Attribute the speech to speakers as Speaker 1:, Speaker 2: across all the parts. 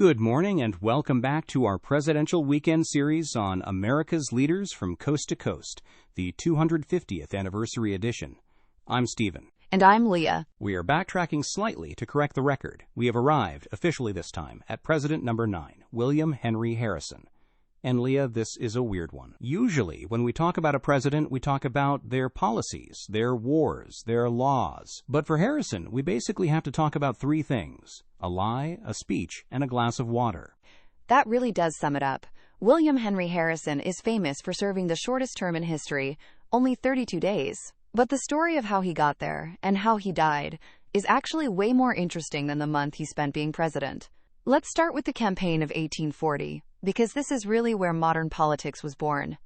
Speaker 1: Good morning and welcome back to our presidential weekend series on America's Leaders from Coast to Coast, the 250th anniversary edition. I'm Stephen.
Speaker 2: And I'm Leah.
Speaker 1: We are backtracking slightly to correct the record. We have arrived, officially this time, at President number 9, William Henry Harrison. And Leah, this is a weird one. Usually, when we talk about a president, we talk about their policies, their wars, their laws. But for Harrison, we basically have to talk about three things: a lie, a speech, and a glass of water.
Speaker 2: That really does sum it up. William Henry Harrison is famous for serving the shortest term in history, only 32 days. But the story of how he got there, and how he died, is actually way more interesting than the month he spent being president. Let's start with the campaign of 1840, because this is really where modern politics was born.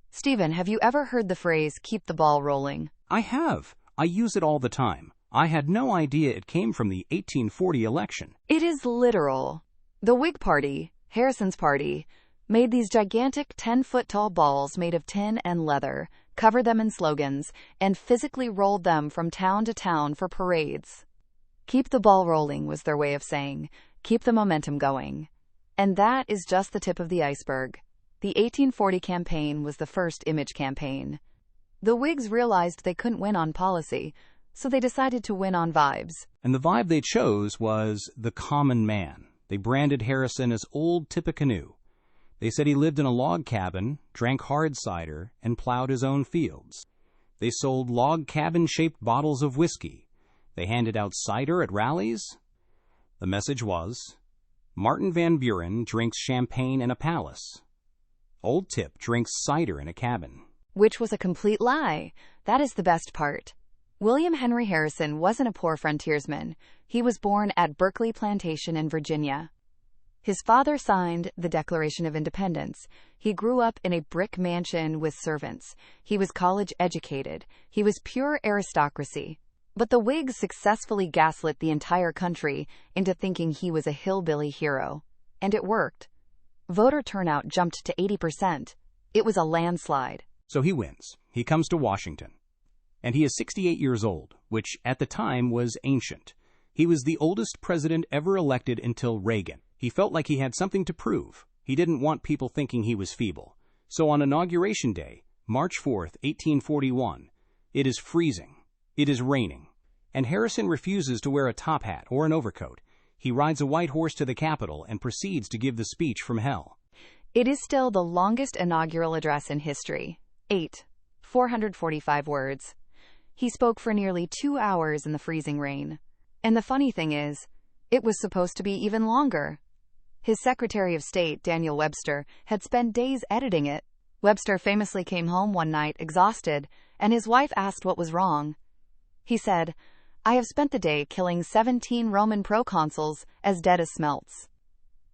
Speaker 2: Stephen, have you ever heard the phrase, keep the ball rolling?
Speaker 1: I have. I use it all the time. I had no idea it came from the 1840 election.
Speaker 2: It is literal. The Whig Party, Harrison's party, made these gigantic 10-foot-tall balls made of tin and leather, covered them in slogans, and physically rolled them from town to town for parades. Keep the ball rolling was their way of saying, keep the momentum going. And that is just the tip of the iceberg. The 1840 campaign was the first image campaign. The Whigs realized they couldn't win on policy, so they decided to win on vibes.
Speaker 1: And the vibe they chose was the common man. They branded Harrison as Old Tippecanoe. They said he lived in a log cabin, drank hard cider, and plowed his own fields. They sold log cabin-shaped bottles of whiskey. They handed out cider at rallies. The message was, Martin Van Buren drinks champagne in a palace. Old Tip drinks cider in a cabin.
Speaker 2: Which was a complete lie. That is the best part. William Henry Harrison wasn't a poor frontiersman. He was born at Berkeley Plantation in Virginia. His father signed the Declaration of Independence. He grew up in a brick mansion with servants. He was college educated. He was pure aristocracy. But the Whigs successfully gaslit the entire country into thinking he was a hillbilly hero. And it worked. Voter turnout jumped to 80%. It was a landslide.
Speaker 1: So he wins. He comes to Washington. And he is 68 years old, which at the time was ancient. He was the oldest president ever elected until Reagan. He felt like he had something to prove. He didn't want people thinking he was feeble. So on Inauguration Day, March 4th, 1841, it is freezing. It is raining. And Harrison refuses to wear a top hat or an overcoat. He rides a white horse to the Capitol and proceeds to give the speech from hell.
Speaker 2: It is still the longest inaugural address in history. 445 words. He spoke for nearly 2 hours in the freezing rain. And the funny thing is, it was supposed to be even longer. His Secretary of State, Daniel Webster, had spent days editing it. Webster famously came home one night exhausted, and his wife asked what was wrong. He said, I have spent the day killing 17 Roman proconsuls as dead as smelts.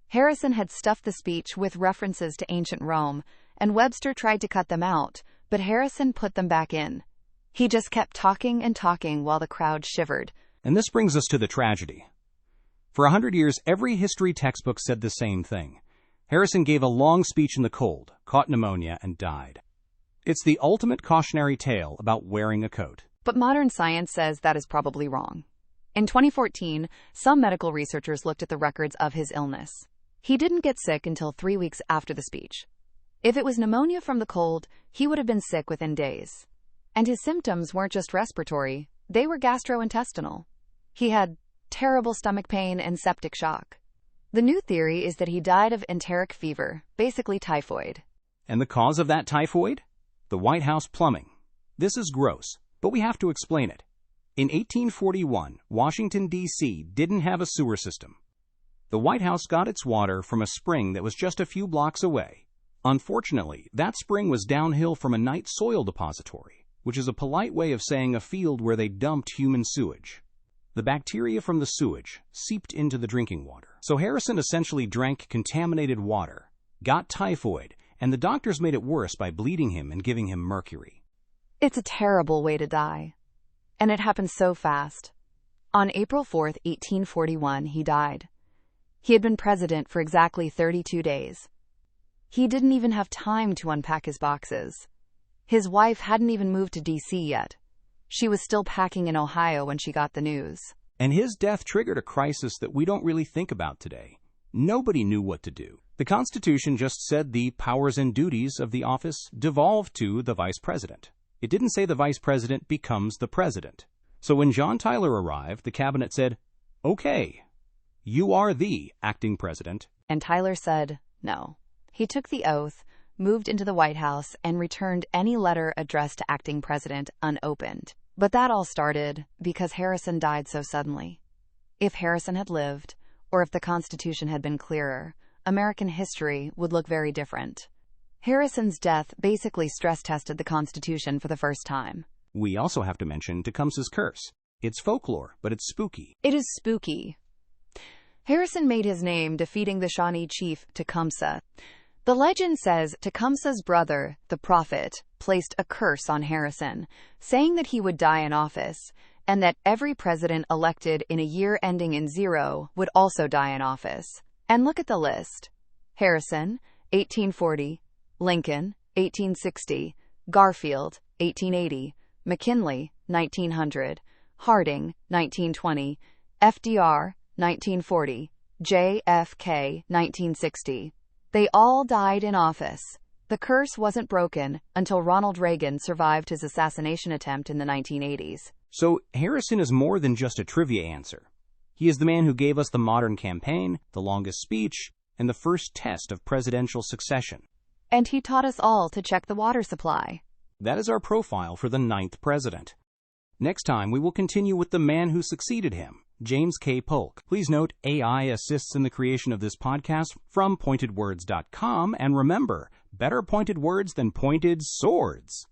Speaker 2: Harrison had stuffed the speech with references to ancient Rome, and Webster tried to cut them out, but Harrison put them back in. He just kept talking and talking while the crowd shivered.
Speaker 1: And this brings us to the tragedy. For 100 years, every history textbook said the same thing. Harrison gave a long speech in the cold, caught pneumonia, and died. It's the ultimate cautionary tale about wearing a coat.
Speaker 2: But modern science says that is probably wrong. In 2014, some medical researchers looked at the records of his illness. He didn't get sick until 3 weeks after the speech. If it was pneumonia from the cold, he would have been sick within days. And his symptoms weren't just respiratory, they were gastrointestinal. He had terrible stomach pain and septic shock. The new theory is that he died of enteric fever, basically typhoid.
Speaker 1: And the cause of that typhoid? The White House plumbing. This is gross, but we have to explain it. In 1841, Washington, D.C. didn't have a sewer system. The White House got its water from a spring that was just a few blocks away. Unfortunately, that spring was downhill from a night soil depository, which is a polite way of saying a field where they dumped human sewage. The bacteria from the sewage seeped into the drinking water. So Harrison essentially drank contaminated water, got typhoid, and the doctors made it worse by bleeding him and giving him mercury.
Speaker 2: It's a terrible way to die. And it happened so fast. On April 4th, 1841, he died. He had been president for exactly 32 days. He didn't even have time to unpack his boxes. His wife hadn't even moved to D.C. yet. She was still packing in Ohio when she got the news.
Speaker 1: And his death triggered a crisis that we don't really think about today. Nobody knew what to do. The Constitution just said the powers and duties of the office devolve to the vice president. It didn't say the vice president becomes the president. So when John Tyler arrived, the cabinet said, "Okay, you are the acting president."
Speaker 2: And Tyler said no. He took the oath, moved into the White House, and returned any letter addressed to acting president unopened. But that all started because Harrison died so suddenly. If Harrison had lived, or if the Constitution had been clearer, American history would look very different. Harrison's death basically stress-tested the Constitution for the first time.
Speaker 1: We also have to mention Tecumseh's curse. It's folklore, but it's spooky.
Speaker 2: It is spooky. Harrison made his name defeating the Shawnee chief Tecumseh. The legend says Tecumseh's brother, the prophet, placed a curse on Harrison, saying that he would die in office, and that every president elected in a year ending in 0 would also die in office. And look at the list. Harrison, 1840, Lincoln, 1860, Garfield, 1880, McKinley, 1900, Harding, 1920, FDR, 1940, JFK, 1960. They all died in office. The curse wasn't broken until Ronald Reagan survived his assassination attempt in the 1980s.
Speaker 1: So Harrison is more than just a trivia answer. He is the man who gave us the modern campaign, the longest speech, and the first test of presidential succession.
Speaker 2: And he taught us all to check the water supply.
Speaker 1: That is our profile for the 9th president. Next time, we will continue with the man who succeeded him, James K. Polk. Please note, AI assists in the creation of this podcast from pointedwords.com, and remember, better pointed words than pointed swords.